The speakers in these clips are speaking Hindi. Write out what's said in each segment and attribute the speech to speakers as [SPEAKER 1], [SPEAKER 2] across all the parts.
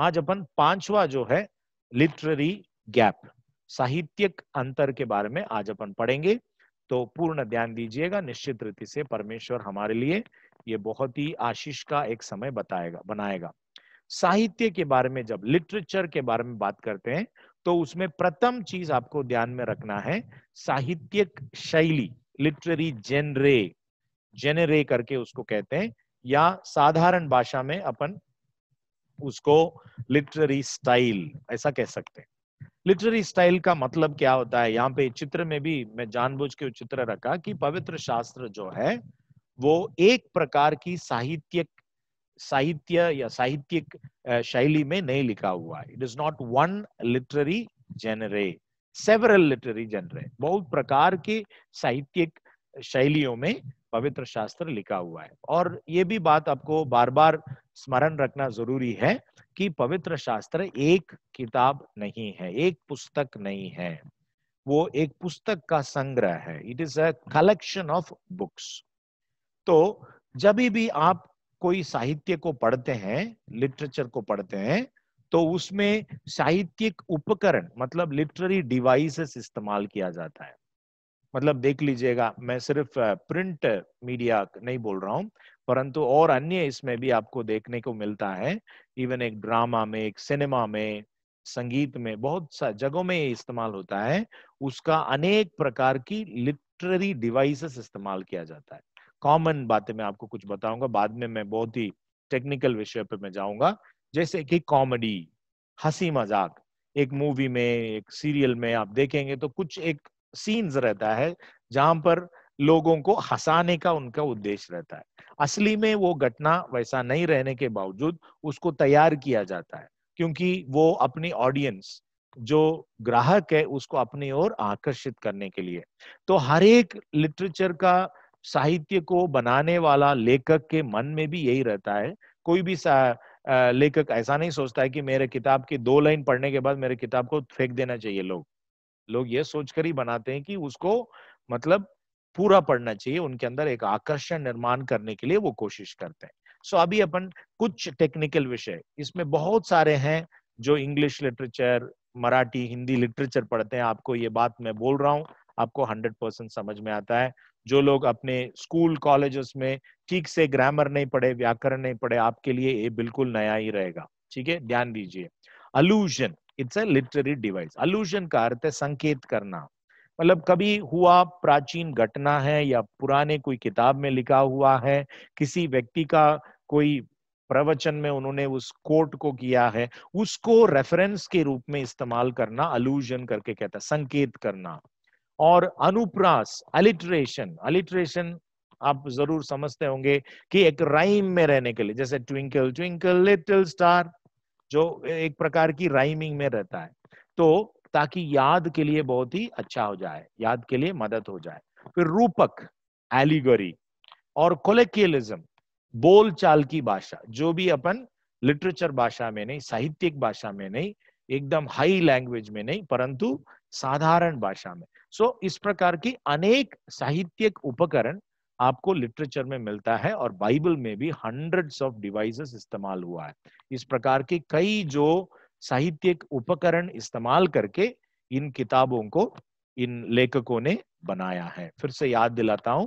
[SPEAKER 1] आज अपन पांचवा जो है लिटरेरी गैप, साहित्यिक अंतर के बारे में आज अपन पढ़ेंगे। तो पूर्ण ध्यान दीजिएगा, निश्चित रीति से परमेश्वर हमारे लिए ये बहुत ही आशीष का एक समय बनाएगा। साहित्य के बारे में, जब लिटरेचर के बारे में बात करते हैं तो उसमें प्रथम चीज आपको ध्यान में रखना है साहित्यिक शैली, लिटरेरी जेनरे करके उसको कहते हैं, या साधारण भाषा में अपन उसको लिटरेरी स्टाइल ऐसा कह सकते हैं। लिटरेरी स्टाइल का मतलब क्या होता है, यहाँ पे चित्र में भी मैं जानबूझ के चित्र रखा कि पवित्र शास्त्र जो है वो एक प्रकार की साहित्य या साहित्यिक शैली में नहीं लिखा हुआ है। It is not one literary genre, several literary genre, बहुत प्रकार के साहित्यिक शैलियों में पवित्र शास्त्र लिखा हुआ है। और ये भी बात आपको बार बार स्मरण रखना जरूरी है कि पवित्र शास्त्र एक किताब नहीं है, एक पुस्तक नहीं है, वो एक पुस्तक का संग्रह है। It is a collection of books. तो जब भी आप कोई साहित्य को पढ़ते हैं, लिटरेचर को पढ़ते हैं, तो उसमें साहित्यिक उपकरण मतलब लिटरेरी डिवाइसेस इस्तेमाल किया जाता है। मतलब देख लीजिएगा, मैं सिर्फ प्रिंट मीडिया नहीं बोल रहा हूं, परंतु और अन्य इसमें भी आपको देखने को मिलता है। इवन एक ड्रामा में, एक सिनेमा में, संगीत में, बहुत सा जगहों में ये इस्तेमाल होता है। उसका अनेक प्रकार की लिटरेरी डिवाइसेस इस्तेमाल किया जाता है। कॉमन बातें मैं आपको कुछ बताऊंगा, बाद में मैं बहुत ही टेक्निकल विषय पे मैं जाऊंगा। जैसे कि कॉमेडी, हंसी मजाक, एक मूवी में, एक सीरियल में आप देखेंगे तो कुछ एक सीन्स रहता है जहां पर लोगों को हंसाने का उनका उद्देश्य रहता है। असली में वो घटना वैसा नहीं रहने के बावजूद उसको तैयार किया जाता है, क्योंकि वो अपनी ऑडियंस, जो ग्राहक है, उसको अपनी ओर आकर्षित करने के लिए। तो हर एक लिटरेचर का, साहित्य को बनाने वाला लेखक के मन में भी यही रहता है। कोई भी लेखक ऐसा नहीं सोचता है कि मेरे किताब की 2 लाइन पढ़ने के बाद मेरे किताब को फेंक देना चाहिए। लोग ये सोचकर ही बनाते हैं कि उसको मतलब पूरा पढ़ना चाहिए। उनके अंदर एक आकर्षण निर्माण करने के लिए वो कोशिश करते हैं। सो अभी अपन कुछ टेक्निकल विषय, इसमें बहुत सारे हैं जो English literature, Marathi, Hindi literature पढ़ते हैं। आपको ये बात मैं बोल रहा हूँ, आपको 100% समझ में आता है। जो लोग अपने स्कूल कॉलेजेस में ठीक से ग्रामर नहीं पढ़े, व्याकरण नहीं पढ़े, आपके लिए ये बिल्कुल नया ही रहेगा। ठीक है, ध्यान दीजिए। अलूजन, इट्स अ लिटरेरी डिवाइस। अलूजन का अर्थ है संकेत करना। मतलब कभी हुआ प्राचीन घटना है या पुराने कोई किताब में लिखा हुआ है, किसी व्यक्ति का कोई प्रवचन में उन्होंने उस कोट को किया है, उसको रेफरेंस के रूप में इस्तेमाल करना अलूजन करके कहता है, संकेत करना। और अनुप्रास, अलिटरेशन, अलिटरेशन आप जरूर समझते होंगे कि एक राइम में रहने के लिए, जैसे ट्विंकल ट्विंकल लिटिल स्टार, जो एक प्रकार की राइमिंग में रहता है, तो ताकि याद के लिए बहुत ही अच्छा हो जाए, याद के लिए मदद हो जाए। फिर रूपक, एलिगोरी, और कोलेकियलिज्म, बोल चाल की भाषा, जो भी अपन लिटरेचर भाषा में नहीं, साहित्यिक भाषा में नहीं, एकदम हाई लैंग्वेज में नहीं, परंतु साधारण भाषा में। सो इस प्रकार की अनेक साहित्यिक उपकरण आपको लिटरेचर में मिलता है, और बाइबल में भी हंड्रेड्स ऑफ डिवाइसेस इस्तेमाल हुआ है। इस प्रकार के कई जो साहित्यिक उपकरण इस्तेमाल करके इन किताबों को इन लेखकों ने बनाया है। फिर से याद दिलाता हूं,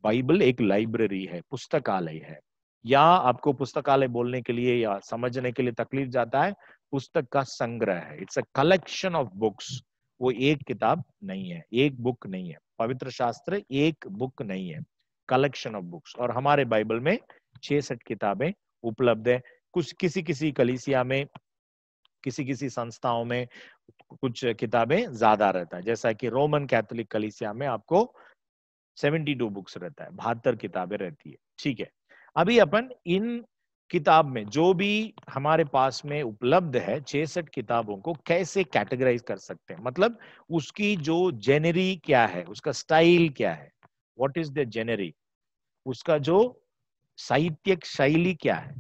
[SPEAKER 1] बाइबल एक लाइब्रेरी है, पुस्तकालय है। या आपको पुस्तकालय बोलने के लिए या समझने के लिए तकलीफ जाता है, पुस्तक का संग्रह है। It's a collection of books. वो एक किताब नहीं है, एक बुक नहीं है। पवित्र शास्त्र एक बुक नहीं है, कलेक्शन ऑफ बुक्स। और हमारे बाइबल में 66 किताबें उपलब्ध है। कुछ किसी किसी कलीसिया में, किसी किसी संस्थाओं में कुछ किताबें ज्यादा रहता है। जैसा कि रोमन कैथोलिक कलीसिया में आपको 72 बुक्स रहता है, 72 किताबें रहती है। ठीक है, अभी अपन इन किताब में जो भी हमारे पास में उपलब्ध है 66 किताबों को कैसे कैटेगराइज कर सकते हैं, मतलब उसकी जो जेनरी क्या है, उसका स्टाइल क्या है, व्हाट इज द जेनरी, उसका जो साहित्यिक शैली क्या है।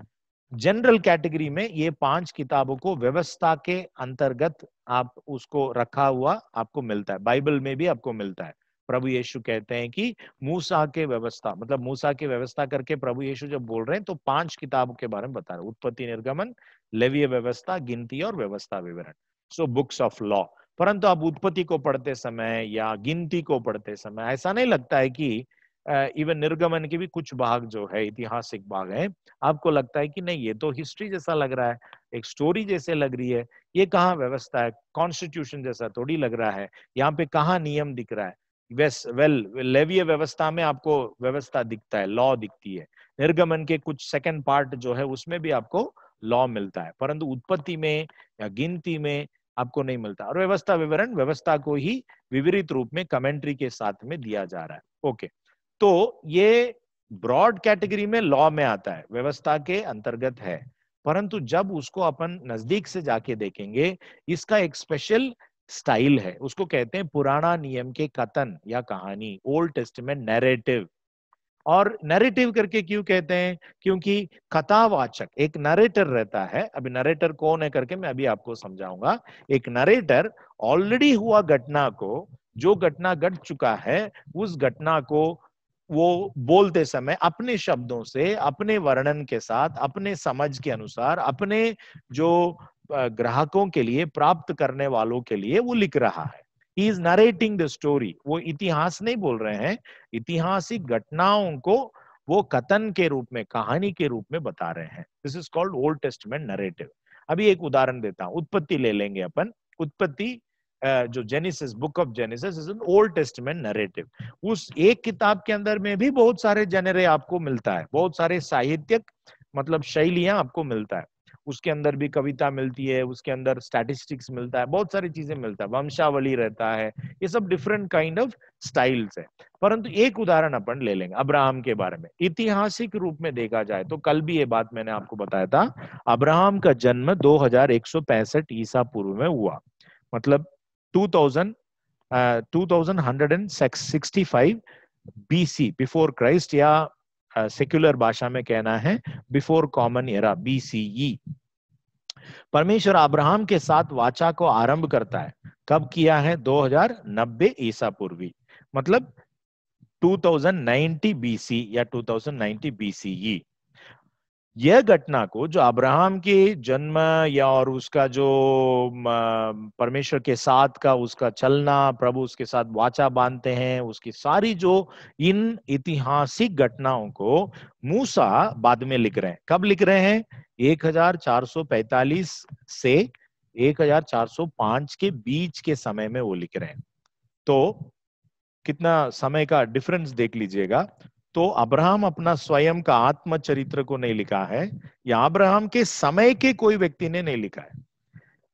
[SPEAKER 1] जनरल कैटेगरी में ये 5 किताबों को व्यवस्था के अंतर्गत आप उसको रखा हुआ आपको मिलता है, बाइबल में भी आपको मिलता है। प्रभु यीशु कहते हैं कि मूसा के व्यवस्था, मतलब मूसा की व्यवस्था करके प्रभु यीशु जब बोल रहे हैं तो 5 किताबों के बारे में बता रहे हैं, उत्पत्ति, निर्गमन, लेवीय व्यवस्था, गिनती और व्यवस्था विवरण, सो बुक्स ऑफ लॉ। परंतु आप उत्पत्ति को पढ़ते समय या गिनती को पढ़ते समय ऐसा नहीं लगता है कि इवन निर्गमन के भी कुछ भाग जो है ऐतिहासिक भाग है, आपको लगता है कि नहीं ये तो हिस्ट्री जैसा लग रहा है, एक स्टोरी जैसे लग रही है, ये कहाँ व्यवस्था है, कॉन्स्टिट्यूशन जैसा थोड़ी लग रहा है, यहाँ पे कहाँ नियम दिख रहा है। लेवीय व्यवस्था में आपको व्यवस्था दिखता है, लॉ दिखती है, निर्गमन के कुछ सेकंड पार्ट जो है उसमें भी आपको लॉ मिलता है, परंतु उत्पत्ति में या गिनती में आपको नहीं मिलता। और व्यवस्था विवरण, व्यवस्था को ही विवरित रूप में कमेंट्री के साथ में दिया जा रहा है। ओके, तो ये ब्रॉड कैटेगरी में लॉ में आता है, व्यवस्था के अंतर्गत है, परंतु जब उसको अपन नजदीक से जाके देखेंगे, इसका एक स्पेशल स्टाइल है, उसको कहते हैं पुराना नियम के कथन या कहानी, ओल्ड टेस्टामेंट नैरेटिव। और नैरेटिव करके क्यों कहते हैं, क्योंकि कथावाचक एक नरेटर रहता है। अभी नरेटर कौन है करके मैं अभी आपको समझाऊंगा। एक नरेटर ऑलरेडी हुआ घटना को, जो घटना घट चुका है, उस घटना को वो बोलते समय अपने शब्दों से, अपने वर्णन के साथ, अपने समझ के अनुसार, अपने जो ग्राहकों के लिए, प्राप्त करने वालों के लिए वो लिख रहा है। He is narrating the story। वो इतिहास नहीं बोल रहे हैं, ऐतिहासिक घटनाओं को वो कथन के रूप में, कहानी के रूप में बता रहे हैं। This is called old testament narrative. अभी एक उदाहरण देता हूं, उत्पत्ति ले लेंगे अपन। उत्पत्ति जो genesis, book of genesis is an old testament narrative. उस एक किताब के अंदर में भी बहुत सारे जेनरे आपको मिलता है, बहुत सारे साहित्यिक मतलब शैलियां आपको मिलता है। उसके अंदर भी कविता मिलती है, उसके अंदर स्टैटिस्टिक्स मिलता है, बहुत सारी चीजें मिलता है, वंशावली रहता है, ये सब डिफरेंट काइंड ऑफ स्टाइल्स है। परंतु एक उदाहरण अपन ले लेंगे अब्राहम के बारे में। ऐतिहासिक रूप में देखा जाए तो कल भी ये बात मैंने आपको बताया था, अब्राहम का जन्म 2165 ईसा पूर्व में हुआ, मतलब 2165 BC, बिफोर क्राइस्ट, या सेक्युलर भाषा में कहना है बिफोर कॉमन एरा, BCE। परमेश्वर अब्राहम के साथ वाचा को आरंभ करता है, कब किया है, 2090 ईसा पूर्वी, मतलब 2090 BC या 2090 BCE। यह घटना को, जो अब्राहम के जन्म या और उसका जो परमेश्वर के साथ का उसका चलना, प्रभु उसके साथ वाचा बांधते हैं, उसकी सारी जो इन ऐतिहासिक घटनाओं को मूसा बाद में लिख रहे हैं। कब लिख रहे हैं, 1445 से 1405 के बीच के समय में वो लिख रहे हैं। तो कितना समय का डिफरेंस देख लीजिएगा। तो अब्राहम अपना स्वयं का आत्मचरित्र को नहीं लिखा है, या अब्राहम के समय के कोई व्यक्ति ने नहीं लिखा है।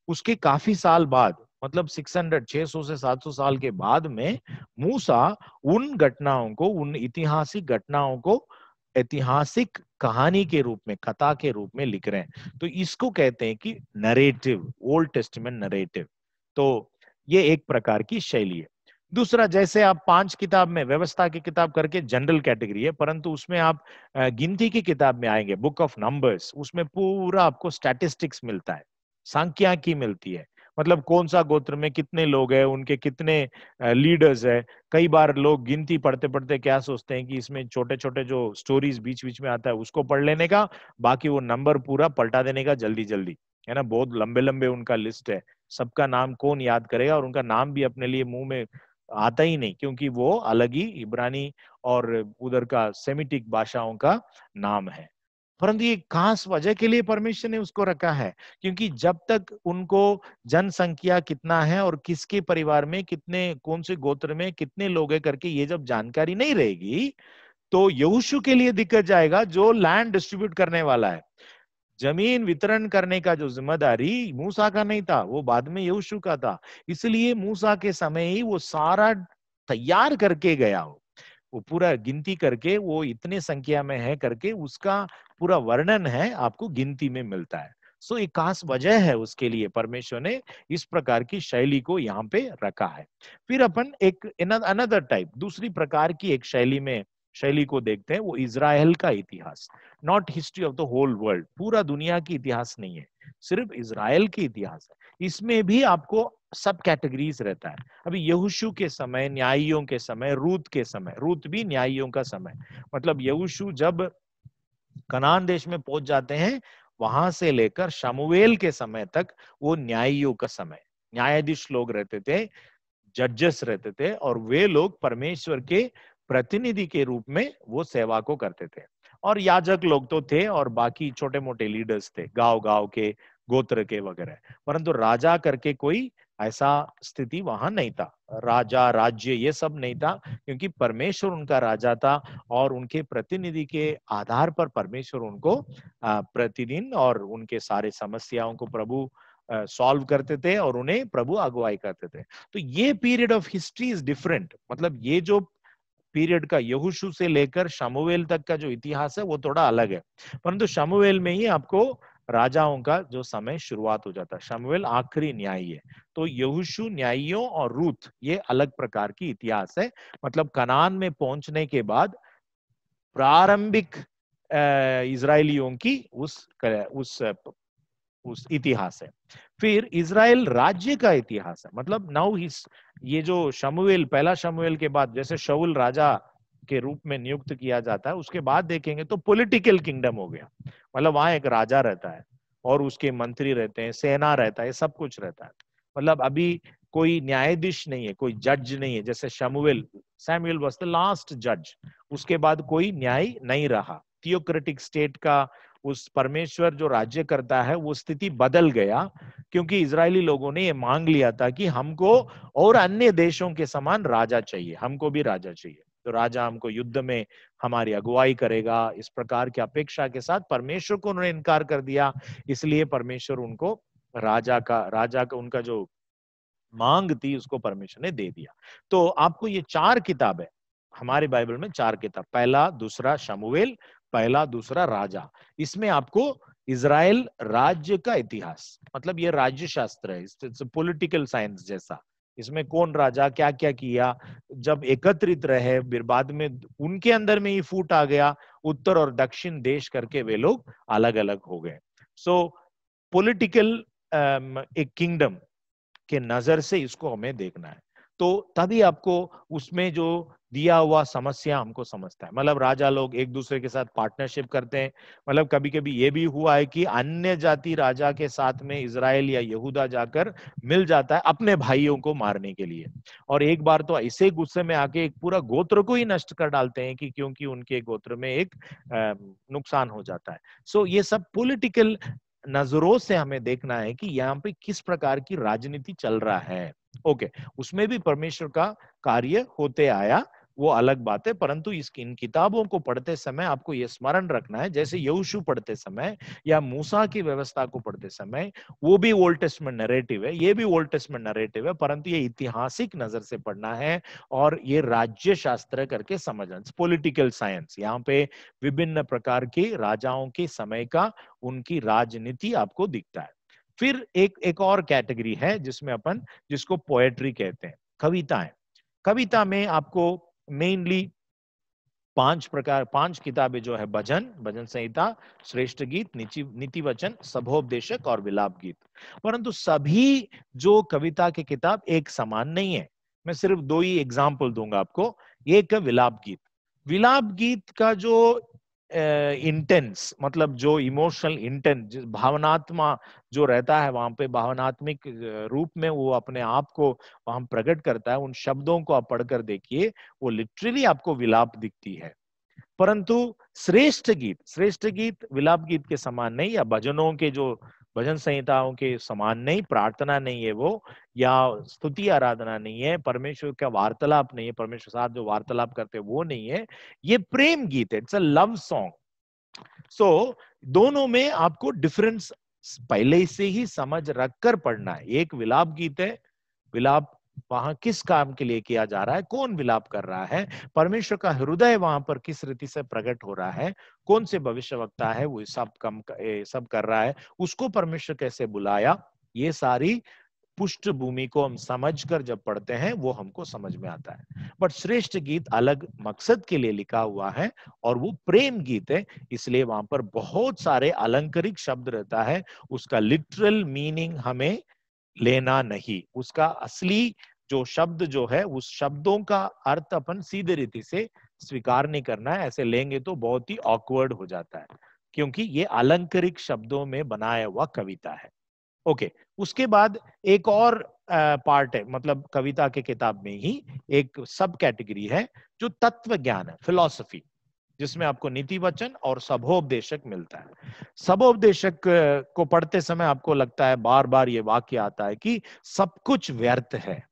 [SPEAKER 1] उसके काफी साल बाद, मतलब 600 से 700 साल के बाद में मूसा उन घटनाओं को, उन ऐतिहासिक घटनाओं को ऐतिहासिक कहानी के रूप में, कथा के रूप में लिख रहे हैं। तो इसको कहते हैं कि नरेटिव, ओल्ड टेस्टामेंट नरेटिव। तो ये एक प्रकार की शैली है। दूसरा, जैसे आप 5 किताब में व्यवस्था की किताब करके जनरल कैटेगरी है, परंतु उसमें आप गिनती की किताब में आएंगे, बुक ऑफ नंबर्स, उसमें पूरा आपको स्टैटिस्टिक्स मिलता है, सांख्यिकी मिलती है, मतलब कौन सा गोत्र में कितने लोग हैं, उनके कितने लीडर्स है। कई बार लोग गिनती पढ़ते पढ़ते क्या सोचते हैं कि इसमें छोटे छोटे जो स्टोरीज बीच बीच में आता है उसको पढ़ लेने का, बाकी वो नंबर पूरा पलटा देने का जल्दी जल्दी, है ना। बहुत लंबे लंबे उनका लिस्ट है, सबका नाम कौन याद करेगा, और उनका नाम भी अपने लिए मुंह में आता ही नहीं, क्योंकि वो अलग ही इब्रानी और उधर का सेमिटिक भाषाओं का नाम है। परंतु ये खास वजह के लिए परमेश्वर ने उसको रखा है, क्योंकि जब तक उनको जनसंख्या कितना है और किसके परिवार में कितने, कौन से गोत्र में कितने लोग हैं करके ये जब जानकारी नहीं रहेगी, तो यहोशू के लिए दिक्कत जाएगा, जो लैंड डिस्ट्रीब्यूट करने वाला है। जमीन वितरण करने का जो जिम्मेदारी मूसा का नहीं था, वो बाद में यहोशू का था। इसलिए मूसा के समय ही वो सारा तैयार करके गया, वो पूरा गिनती करके, वो इतने संख्या में है करके उसका पूरा वर्णन है आपको गिनती में मिलता है। सो एक खास वजह है उसके लिए परमेश्वर ने इस प्रकार की शैली को यहाँ पे रखा है। फिर अपन एक अनदर टाइप, दूसरी प्रकार की एक शैली को देखते हैं, वो इजराइल का इतिहास। Not history of the whole world, पूरा दुनिया की इतिहास नहीं है, सिर्फ इजराइल की इतिहास है। इसमें भी आपको सब कैटेगरीज रहता है। अभी यहोशू के समय, न्यायियों के समय, रूत के समय, रूत भी न्यायियों का समय, मतलब यहोशू जब कनान देश में पहुंच जाते हैं, वहां से लेकर शमूएल के समय तक वो न्यायियों का समय, न्यायाधीश लोग रहते थे, जजेस रहते थे, और वे लोग परमेश्वर के प्रतिनिधि के रूप में वो सेवा को करते थे। और याजक लोग तो थे और बाकी छोटे मोटे लीडर्स थे, गांव गांव के, गोत्र के वगैरह, परंतु राजा करके कोई ऐसा स्थिति वहां नहीं था। राजा, राज्य, ये सब नहीं था, क्योंकि परमेश्वर उनका राजा था और उनके प्रतिनिधि के आधार पर परमेश्वर उनको प्रतिदिन और उनके सारे समस्याओं को प्रभु सॉल्व करते थे और उन्हें प्रभु अगुवाई करते थे। तो ये period of history is different, मतलब ये जो पीरियड का यहोशू से लेकर शमूएल तक का जो इतिहास है वो थोड़ा अलग है, परंतु शमूएल में ही आपको राजाओं का जो समय शुरुआत हो जाता है। शमूएल आखिरी न्यायी है, तो यहोशू, न्यायियों और रूत ये अलग प्रकार की इतिहास है। मतलब कनान में पहुंचने के बाद प्रारंभिक इजरायलियों की उस इतिहास है। फिर इजराइल राज्य का इतिहास है, मतलब नाउ ये जो शमूएल, पहला शमूएल के बाद जैसे शाऊल राजा के रूप में नियुक्त किया जाता है, उसके बाद देखेंगे तो पॉलिटिकल किंगडम हो गया, मतलब वहां एक राजा रहता है और उसके मंत्री रहते हैं, सेना रहता है, सब कुछ रहता है। मतलब अभी कोई न्यायाधीश नहीं है, कोई जज नहीं है, जैसे सैमुएल वाज द लास्ट जज, उसके बाद कोई न्याय नहीं रहा। थियोक्रेटिक स्टेट का, उस परमेश्वर जो राज्य करता है, वो स्थिति बदल गया, क्योंकि इजरायली लोगों ने ये मांग लिया था कि हमको और अन्य देशों के समान राजा चाहिए, हमको भी राजा चाहिए, तो राजा हमको युद्ध में हमारी अगुवाई करेगा, इस प्रकार की अपेक्षा के साथ परमेश्वर को उन्होंने इनकार कर दिया। इसलिए परमेश्वर उनको राजा का उनका जो मांग थी उसको परमेश्वर ने दे दिया। तो आपको ये 4 किताब है हमारे बाइबल में, 4 किताब, पहला दूसरा शमूएल, पहला दूसरा राजा, इसमें आपको इजराइल राज्य का इतिहास, मतलब ये राज्य शास्त्र है, इट्स पॉलिटिकल साइंस जैसा। इसमें कौन राजा क्या क्या किया, जब एकत्रित रहे, फिर बाद में उनके अंदर में ही फूट आ गया, उत्तर और दक्षिण देश करके वे लोग अलग अलग हो गए। सो पॉलिटिकल एक किंगडम के नजर से इसको हमें देखना है, तो तभी आपको उसमें जो दिया हुआ समस्या हमको समझता है। मतलब राजा लोग एक दूसरे के साथ पार्टनरशिप करते हैं, मतलब कभी कभी ये भी हुआ है कि अन्य जाति राजा के साथ में इजराइल या यहूदा जाकर मिल जाता है अपने भाइयों को मारने के लिए, और एक बार तो ऐसे गुस्से में आके एक पूरा गोत्र को ही नष्ट कर डालते हैं कि क्योंकि उनके गोत्र में एक नुकसान हो जाता है। सो ये सब पॉलिटिकल नजरों से हमें देखना है कि यहाँ पे किस प्रकार की राजनीति चल रहा है। ओके, उसमें भी परमेश्वर का कार्य होते आया, वो अलग बात है, परंतु इन किताबों को पढ़ते समय आपको ये स्मरण रखना है, जैसे यहोशू पढ़ते समय या मूसा की व्यवस्था को पढ़ते समय, वो भी ओल्ड टेस्टमेंट नैरेटिव है, ये भी ओल्ड टेस्टमेंट नैरेटिव है, परंतु ये ऐतिहासिक नजर से पढ़ना है और ये राज्य शास्त्र करके समझना, पॉलिटिकल साइंस। यहाँ पे विभिन्न प्रकार के राजाओं के समय का उनकी राजनीति आपको दिखता है। फिर एक और कैटेगरी है जिसको पोएट्री कहते हैं, कविताएं। कविता में आपको मेनली 5 किताबें जो है, भजन संहिता, श्रेष्ठ गीत, नीति वचन, सभोपदेशक और विलाप गीत। परंतु सभी जो कविता की किताब एक समान नहीं है, मैं सिर्फ 2 ही एग्जाम्पल दूंगा आपको। एक है विलाप गीत। विलाप गीत का जो इंटेंस, मतलब जो इमोशनल इंटेंस, भावनात्मा जो रहता है वहां पे, भावनात्मक रूप में वो अपने आप को वहां प्रकट करता है, उन शब्दों को आप पढ़कर देखिए, वो लिटरली आपको विलाप दिखती है। परंतु श्रेष्ठ गीत विलाप गीत के समान नहीं, या भजनों के जो भजन संहिताओं के समान नहीं, प्रार्थना नहीं है वो, या स्तुति आराधना नहीं है, परमेश्वर का वार्तालाप नहीं है, परमेश्वर साथ जो वार्तालाप करते हैं वो नहीं है, ये प्रेम गीत है, इट्स अ लव सॉन्ग। सो दोनों में आपको डिफरेंस पहले से ही समझ रखकर पढ़ना है। एक विलाप गीत है, विलाप वहां किस काम के लिए किया जा रहा है, कौन विलाप कर रहा है, परमेश्वर का हृदय वहां पर किस रीति से प्रकट हो रहा है, कौन से भविष्यवक्ता है वो सब कर रहा है, उसको परमेश्वर कैसे बुलाया, ये सारी पृष्ठभूमि को हम समझकर जब पढ़ते हैं वो हमको समझ में आता है। बट श्रेष्ठ गीत अलग मकसद के लिए लिखा हुआ है और वो प्रेम गीत है, इसलिए वहां पर बहुत सारे अलंकारिक शब्द रहता है, उसका लिटरल मीनिंग हमें लेना नहीं। उसका असली जो शब्द जो है, उस शब्दों का अर्थ अपन सीधे रीति से स्वीकार नहीं करना है। ऐसे लेंगे तो बहुत ही ऑकवर्ड हो जाता है, क्योंकि ये अलंकारिक शब्दों में बनाया हुआ कविता है। ओके, उसके बाद एक और पार्ट है, मतलब कविता के किताब में ही एक सब कैटेगरी है जो तत्व ज्ञान है, फिलॉसफी, जिसमें आपको नीति वचन और सभोपदेशक मिलता है। सभोपदेशक को पढ़ते समय आपको लगता है बार बार ये वाक्य आता है कि सब कुछ व्यर्थ है।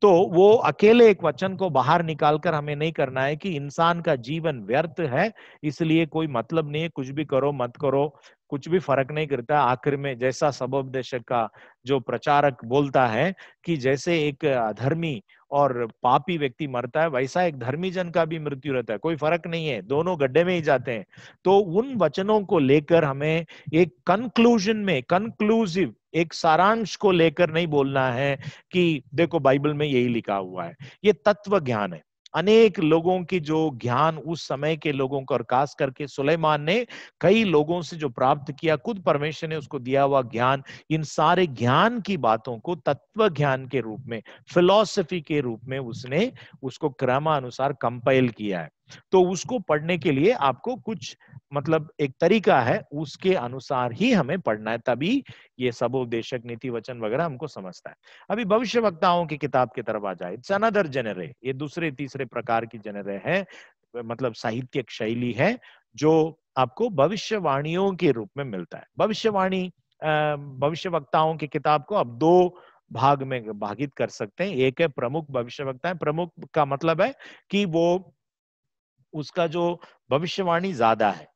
[SPEAKER 1] तो वो अकेले एक वचन को बाहर निकालकर हमें नहीं करना है कि इंसान का जीवन व्यर्थ है, इसलिए कोई मतलब नहीं है, कुछ भी करो मत करो, कुछ भी फर्क नहीं करता। आखिर में जैसा सबोपदेशक का जो प्रचारक बोलता है कि जैसे एक अधर्मी और पापी व्यक्ति मरता है, वैसा एक धर्मी जन का भी मृत्यु रहता है, कोई फर्क नहीं है, दोनों गड्ढे में ही जाते हैं। तो उन वचनों को लेकर हमें एक कंक्लूजन में, कंक्लूसिव एक सारांश को लेकर नहीं बोलना है कि देखो बाइबल में यही लिखा हुआ है। ये तत्व ज्ञान है। अनेक लोगों की जो ज्ञान उस समय के लोगों को, और खास करके सुलेमान ने कई लोगों से जो प्राप्त किया, खुद परमेश्वर ने उसको दिया हुआ ज्ञान, इन सारे ज्ञान की बातों को तत्व ज्ञान के रूप में, फिलॉसफी के रूप में उसने उसको क्रमानुसार कंपाइल किया है। तो उसको पढ़ने के लिए आपको कुछ मतलब एक तरीका है, उसके अनुसार ही हमें पढ़ना है, तभी ये सबोपदेशक नीति वचन वगैरह हमको समझता है। अभी भविष्य वक्ताओं की किताब की तरफ आ जाए, इट्स अनदर जेनरे, ये दूसरे तीसरे प्रकार की जेनरे है, मतलब साहित्यिक शैली है जो आपको भविष्यवाणियों के रूप में मिलता है। भविष्यवाणी भविष्य वक्ताओं की किताब को अब दो भाग में भागित कर सकते हैं। एक है प्रमुख भविष्यवक्ता है। प्रमुख का मतलब है कि वो, उसका जो भविष्यवाणी ज्यादा है,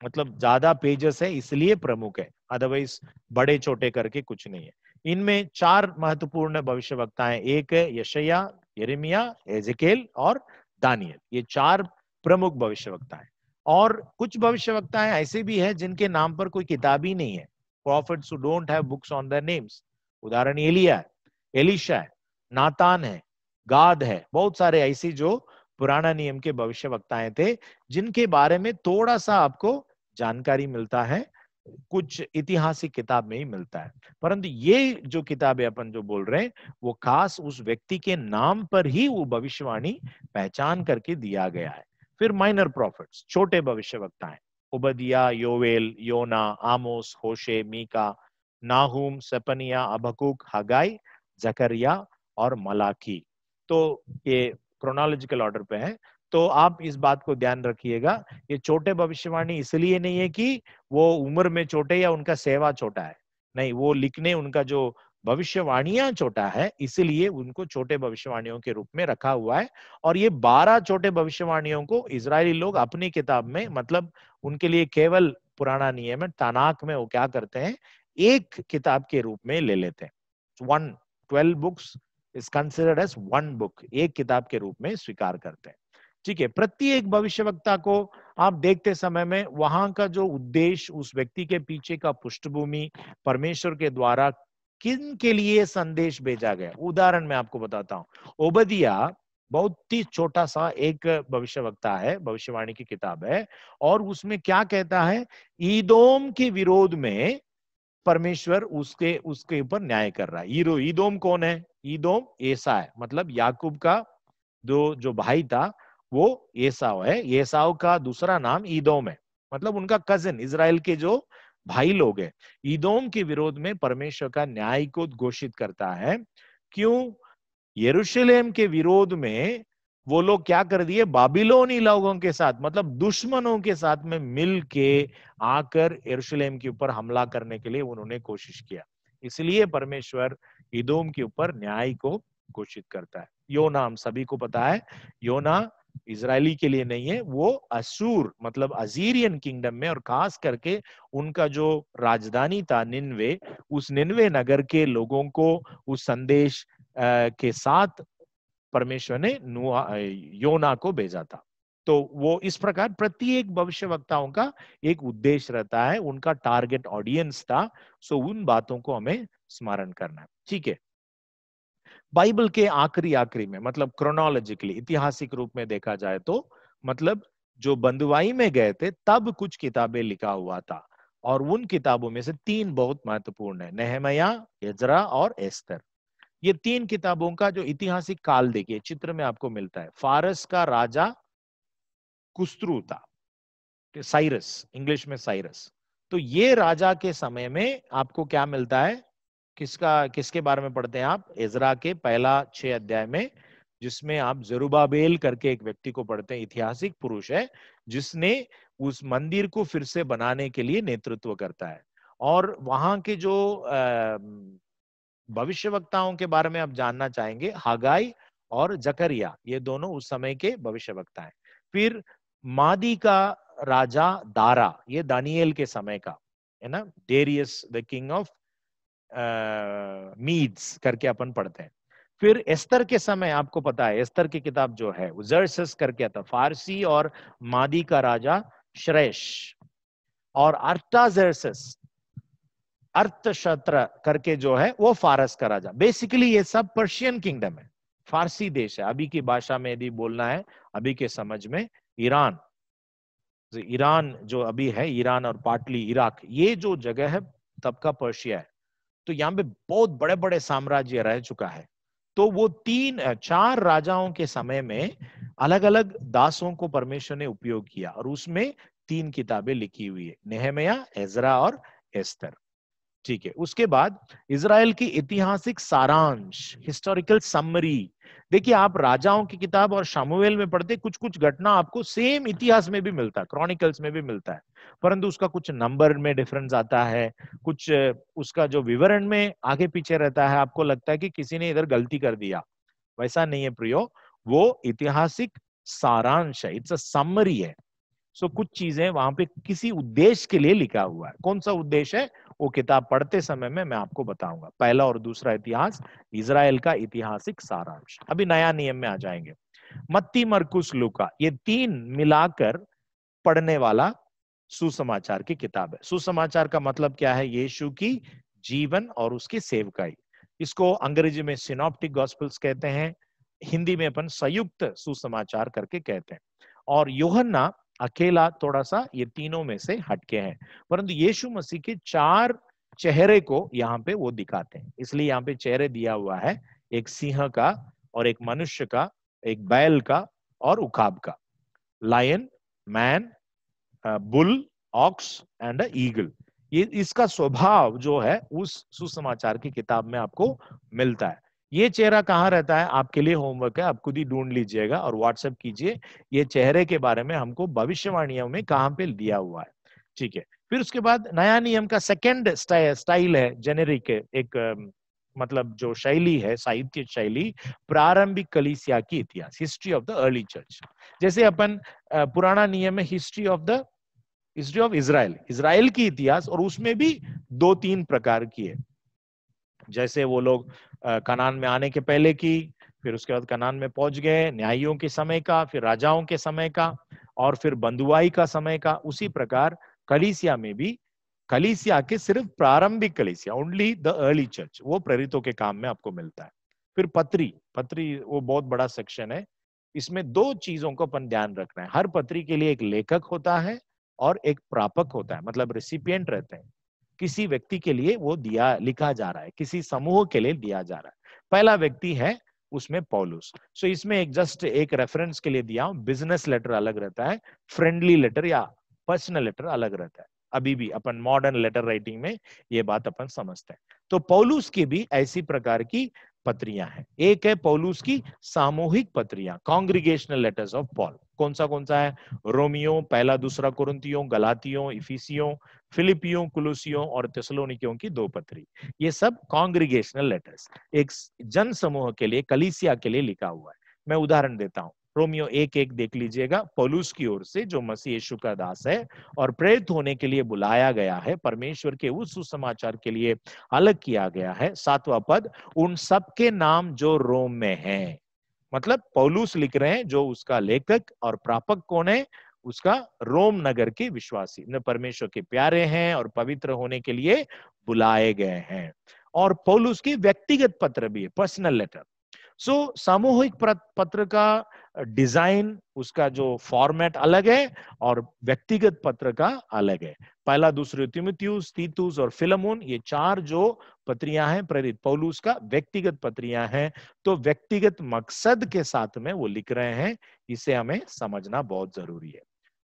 [SPEAKER 1] मतलब ज्यादा पेजेस है इसलिए प्रमुख है, अदरवाइज बड़े छोटे करके कुछ नहीं है। इनमें चार महत्वपूर्ण भविष्यवक्ताएं, एक है यशायाह, यिर्मयाह, एजेकिएल और दानियल, ये चार प्रमुख भविष्यवक्ता हैं। और कुछ भविष्यवक्ताएं ऐसे भी हैं जिनके नाम पर कोई किताब ही नहीं है, profits who don't have books on their names. उदाहरण एलिया है, एलिशा है, नातान है, गाद है, बहुत सारे ऐसी जो पुराना नियम के भविष्यवक्ताएं थे, जिनके बारे में थोड़ा सा आपको जानकारी मिलता है, कुछ ऐतिहासिक किताब में ही मिलता है। परंतु ये जो किताबें अपन जो बोल रहे हैं, वो खास उस व्यक्ति के नाम पर ही वो भविष्यवाणी पहचान करके दिया गया है। फिर माइनर प्रॉफिट्स, छोटे भविष्यवक्ता हैं, उबदिया, योवेल, योना, आमोस, होशे, मीका, नाहूम, सपनिया, अबकुक, हगाई, जकरिया और मलाकी। तो ये क्रोनोलॉजिकल ऑर्डर पे है। तो आप इस बात को ध्यान रखिएगा, ये छोटे भविष्यवाणी इसलिए नहीं है कि वो उम्र में छोटे या उनका सेवा छोटा है, नहीं, वो लिखने उनका जो भविष्यवाणियां छोटा है, इसीलिए उनको छोटे भविष्यवाणियों के रूप में रखा हुआ है। और ये 12 छोटे भविष्यवाणियों को इजरायली लोग अपनी किताब में, मतलब उनके लिए केवल पुराना नियम है, तानाक में वो क्या करते हैं, एक किताब के रूप में ले लेते हैं। 12 books is considered as one book, एक किताब के रूप में स्वीकार करते हैं। ठीक है, प्रत्येक भविष्यवक्ता को आप देखते समय में वहां का जो उद्देश्य, उस व्यक्ति के पीछे का पृष्ठभूमि, परमेश्वर के द्वारा किन के लिए संदेश भेजा गया। उदाहरण मैं आपको बताता हूं, ओबदिया बहुत ही छोटा सा एक भविष्यवक्ता है, भविष्यवाणी की किताब है, और उसमें क्या कहता है, ईदोम के विरोध में परमेश्वर उसके उसके ऊपर न्याय कर रहा है। ईदोम कौन है? ईदोम एसा है, मतलब याकूब का जो भाई था वो एसाव है। एसाव का दूसरा नाम ईदोम है, मतलब उनका कजिन, इजराइल के जो भाई लोग हैं। ईदोम के विरोध में परमेश्वर का न्याय को घोषित करता है। क्यों? यरूशलेम के विरोध में वो लोग क्या कर दिए, बाबिलोनी लोगों के साथ, मतलब दुश्मनों के साथ में मिल के आकर यरूशलेम के ऊपर हमला करने के लिए उन्होंने कोशिश किया। इसलिए परमेश्वर इदोम के ऊपर न्याय को घोषित करता है। योना हम सभी को पता है, योना इजरायली के लिए नहीं है, वो असूर मतलब अजीरियन किंगडम में, और खास करके उनका जो राजधानी था निन्वे, उस निन्वे नगर के लोगों को उस संदेश के साथ परमेश्वर ने योना को भेजा था। तो वो इस प्रकार प्रत्येक भविष्यवक्ताओं का एक उद्देश्य रहता है, उनका टारगेट ऑडियंस था। सो उन बातों को हमें स्मरण करना है। ठीक है, बाइबल के आखिरी में, मतलब क्रोनोलॉजिकली ऐतिहासिक रूप में देखा जाए तो, मतलब जो बंधुआई में गए थे तब कुछ किताबें लिखा हुआ था, और उन किताबों में से 3 बहुत महत्वपूर्ण है, नेहमिया, एजरा और एस्तर। ये 3 किताबों का जो ऐतिहासिक काल देखिए चित्र में आपको मिलता है। फारस का राजा कुस्रू था, साइरस, इंग्लिश में साइरस। तो ये राजा के समय में आपको क्या मिलता है, किसके बारे में पढ़ते हैं आप, एजरा के पहला 6 अध्याय में, जिसमें आप जरुब्बाबेल करके एक व्यक्ति को पढ़ते हैं, ऐतिहासिक पुरुष है जिसने उस मंदिर को फिर से बनाने के लिए नेतृत्व करता है। और वहां के जो भविष्यवक्ताओं के बारे में आप जानना चाहेंगे, हागाई और जकरिया, ये दोनों उस समय के भविष्यवक्ता हैं। फिर मादी का राजा दारा, ये दानिएल के समय का है ना, डेरियस द किंग ऑफ मीड्स करके अपन पढ़ते हैं। फिर एस्तर के समय आपको पता है, एस्तर की किताब जो है जर्सस करके आता, फारसी और मादी का राजा श्रेष, और अर्टाजर्सस, अर्थशस्त्र करके जो है वो फारस का राजा। बेसिकली ये सब पर्शियन किंगडम है, फारसी देश है। अभी की भाषा में यदि बोलना है, अभी के समझ में, ईरान, ईरान जो अभी है, ईरान और पाटली इराक, ये जो जगह है तब का पर्शिया है। तो यहाँ पे बहुत बड़े बड़े साम्राज्य रह चुका है। तो वो 4 राजाओं के समय में अलग अलग दासों को परमेश्वर ने उपयोग किया, और उसमें 3 किताबें लिखी हुई है, नेहमिया, एजरा और एस्तर। ठीक है, उसके बाद इजराइल की ऐतिहासिक सारांश, हिस्टोरिकल समरी। देखिए आप राजाओं की किताब और शमूएल में पढ़ते, कुछ कुछ घटना आपको सेम इतिहास में भी मिलता है, क्रॉनिकल्स में भी मिलता है, परंतु उसका कुछ नंबर में डिफरेंस आता है, कुछ उसका जो विवरण में आगे पीछे रहता है, आपको लगता है कि किसी ने इधर गलती कर दिया। वैसा नहीं है प्रियो, वो ऐतिहासिक सारांश है, इट्स अ समरी है। सो कुछ चीजें वहां पे किसी उद्देश्य के लिए लिखा हुआ है। कौन सा उद्देश्य है वो किताब पढ़ते समय में मैं आपको बताऊंगा। पहला और दूसरा इतिहास, इजराइल का ऐतिहासिक सारांश। अभी नया नियम में आ जाएंगे। मत्ती, मरकुस, लूका, ये 3 मिलाकर पढ़ने वाला सुसमाचार की किताब है। सुसमाचार का मतलब क्या है, यीशु की जीवन और उसकी सेवकाई। इसको अंग्रेजी में सिनॉप्टिक गॉस्पेल्स कहते हैं, हिंदी में अपन संयुक्त सुसमाचार करके कहते हैं। और यूहन्ना अकेला थोड़ा सा ये तीनों में से हटके हैं, परंतु यीशु मसीह के 4 चेहरे को यहाँ पे वो दिखाते हैं। इसलिए यहाँ पे चेहरे दिया हुआ है, एक सिंह का और एक मनुष्य का, एक बैल का और उकाब का, lion, man, bull, ox and eagle. ये इसका स्वभाव जो है उस सुसमाचार की किताब में आपको मिलता है। ये चेहरा कहाँ रहता है, आपके लिए होमवर्क है, आप खुद ही ढूंढ लीजिएगा और व्हाट्सएप कीजिए, ये चेहरे के बारे में हमको भविष्यवाणियों में कहाँ पे दिया हुआ है। ठीक है, फिर उसके बाद नया नियम का सेकेंड स्टाइल है जेनेरिक, एक मतलब जो शैली है, साहित्य शैली, प्रारंभिक कलीसिया की इतिहास, history of the early church. जैसे अपन पुराना नियम में हिस्ट्री ऑफ इजराइल, इजराइल की इतिहास, और उसमें भी 2-3 प्रकार की है। जैसे वो लोग कनान में आने के पहले की, फिर उसके बाद कनान में पहुंच गए, न्यायियों के समय का, फिर राजाओं के समय का, और फिर बंधुआई का समय का। उसी प्रकार कलीसिया में भी, कलीसिया के सिर्फ प्रारंभिक कलीसिया, ओनली द अर्ली चर्च, वो प्रेरितों के काम में आपको मिलता है। फिर पत्री वो बहुत बड़ा सेक्शन है। इसमें 2 चीजों को अपन ध्यान रखना है, हर पत्री के लिए एक लेखक होता है और एक प्रापक होता है, मतलब रेसिपिएंट रहते हैं। किसी व्यक्ति के लिए वो लिखा जा रहा है, किसी समूह के लिए दिया जा रहा है। पहला व्यक्ति है उसमें पौलुस। सो इसमें एक रेफरेंस के लिए दिया हूं, बिजनेस लेटर अलग रहता है, फ्रेंडली लेटर या पर्सनल लेटर अलग रहता है। अभी भी अपन मॉडर्न लेटर राइटिंग में ये बात अपन समझते हैं। तो पौलुस की भी ऐसी प्रकार की पत्रियां हैं। एक है पौलुस की सामूहिक पत्रियां, कांग्रीगेशनल लेटर्स ऑफ पॉल। कौन सा है, रोमियो, पहला दूसरा कुरिन्थियों, गलातियों, इफिसियों, फिलिपियों, कुलुसियों और थिस्सलुनीकियों की 2 पत्री। ये सब कांग्रीगेशनल लेटर्स, एक जन समूह के लिए, कलीसिया के लिए लिखा हुआ है। मैं उदाहरण देता हूं, रोमियो 1:1 देख लीजिएगा, पौलुस की ओर से, जो मसीह यीशु का दास है और प्रेरित होने के लिए बुलाया गया है, परमेश्वर के उस सुसमाचार के लिए अलग किया गया है। 7वां पद, उन सबके नाम जो रोम में हैं। मतलब पौलुस लिख रहे हैं, जो उसका लेखक और प्रापक कौन है, उसका रोम नगर के विश्वासी, परमेश्वर के प्यारे हैं और पवित्र होने के लिए बुलाए गए हैं। और पौलुस की व्यक्तिगत पत्र भी है, पर्सनल लेटर। सो सामूहिक पत्र का डिजाइन, उसका जो फॉर्मेट अलग है और व्यक्तिगत पत्र का अलग है। पहला दूसरे तीमुथियुस, तीतुस और फिलमोन, ये 4 जो पत्रियां हैं प्रेरित पौलुस का व्यक्तिगत पत्रियां हैं, तो व्यक्तिगत मकसद के साथ में वो लिख रहे हैं, इसे हमें समझना बहुत जरूरी है।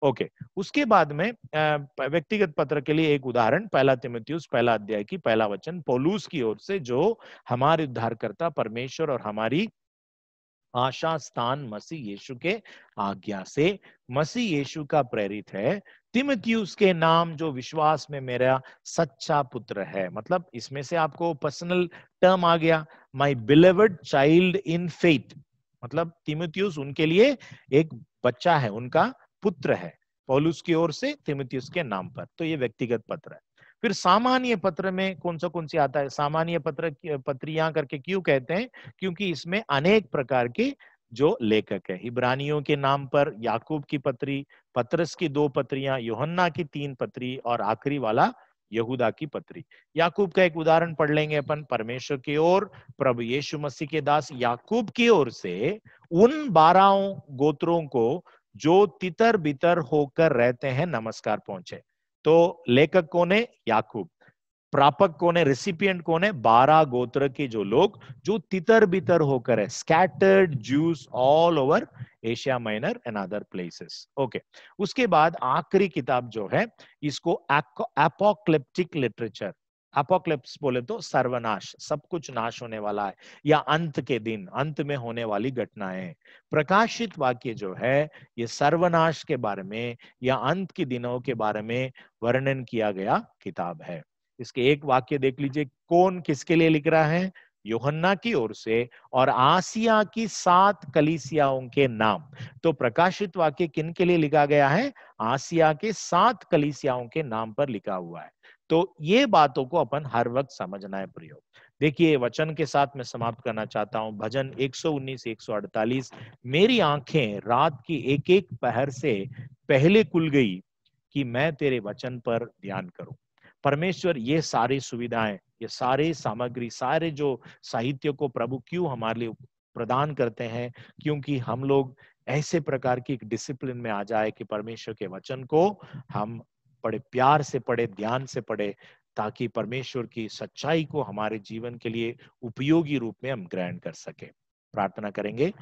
[SPEAKER 1] ओके, उसके बाद में व्यक्तिगत पत्र के लिए एक उदाहरण पहला तीमुथियुस पहला अध्याय की पहला वचन पौलुस की ओर से, जो हमारे उद्धारकर्ता परमेश्वर और हमारी आशा स्थान मसीह यीशु के आज्ञा से मसीह यीशु का प्रेरित है, तीमुथियुस के नाम जो विश्वास में मेरा सच्चा पुत्र है। मतलब इसमें से आपको पर्सनल टर्म आ गया, my believed child in faith, मतलब तीमुथियुस उनके लिए एक बच्चा है, उनका पुत्र है पौलुस की ओर से तीमुथियुस के नाम पर। तो ये व्यक्तिगत पत्र है। फिर सामान्य पत्र में कौन सी आता है? सामान्य पत्र पत्रियां करके क्यों कहते हैं? क्योंकि इसमें अनेक प्रकार के जो लेखक है, इब्रानियों के नाम पर याकूब की पत्री, पतरस की 2 पत्रियां, यूहन्ना की 3 पत्री और आखिरी वाला यहूदा की पत्री। याकूब का एक उदाहरण पढ़ लेंगे अपन। परमेश्वर की ओर प्रभु यीशु मसीह के दास याकूब की ओर से उन 12 गोत्रों को जो तितर बितर होकर रहते हैं नमस्कार पहुंचे। तो लेखक कौन है? याकूब। प्रापक कौन है? रेसिपिएंट कौन है? 12 गोत्र के जो लोग जो तितर बितर होकर है, scattered Jews all over Asia minor and other places. Okay, उसके बाद आखिरी किताब जो है, इसको एपोक्लिप्टिक लिटरेचर, अपोक्लिप्स बोले तो सर्वनाश, सब कुछ नाश होने वाला है, या अंत के दिन, अंत में होने वाली घटनाएं। प्रकाशित वाक्य जो है, ये सर्वनाश के बारे में या अंत के दिनों के बारे में वर्णन किया गया किताब है। इसके एक वाक्य देख लीजिए, कौन किसके लिए लिख रहा है? यूहन्ना की ओर से और आसिया की 7 कलीसियाओं के नाम। तो प्रकाशित वाक्य किन के लिए लिखा गया है? आसिया के 7 कलीसियाओं के नाम पर लिखा हुआ है। तो ये बातों को अपन हर वक्त समझना है प्रयोग। देखिए, वचन के साथ मैं समाप्त करना चाहता हूं। भजन 119 148, मेरी आंखें रात की एक एक पहर से पहले खुल गई कि मैं तेरे वचन पर ध्यान करूं। परमेश्वर ये सारी सुविधाएं, ये सारे सामग्री, सारे जो साहित्य को प्रभु क्यों हमारे लिए प्रदान करते हैं? क्योंकि हम लोग ऐसे प्रकार की एक डिसिप्लिन में आ जाए कि परमेश्वर के वचन को हम बड़े प्यार से पढ़े, ध्यान से पढ़े, ताकि परमेश्वर की सच्चाई को हमारे जीवन के लिए उपयोगी रूप में हम ग्रहण कर सके। प्रार्थना करेंगे।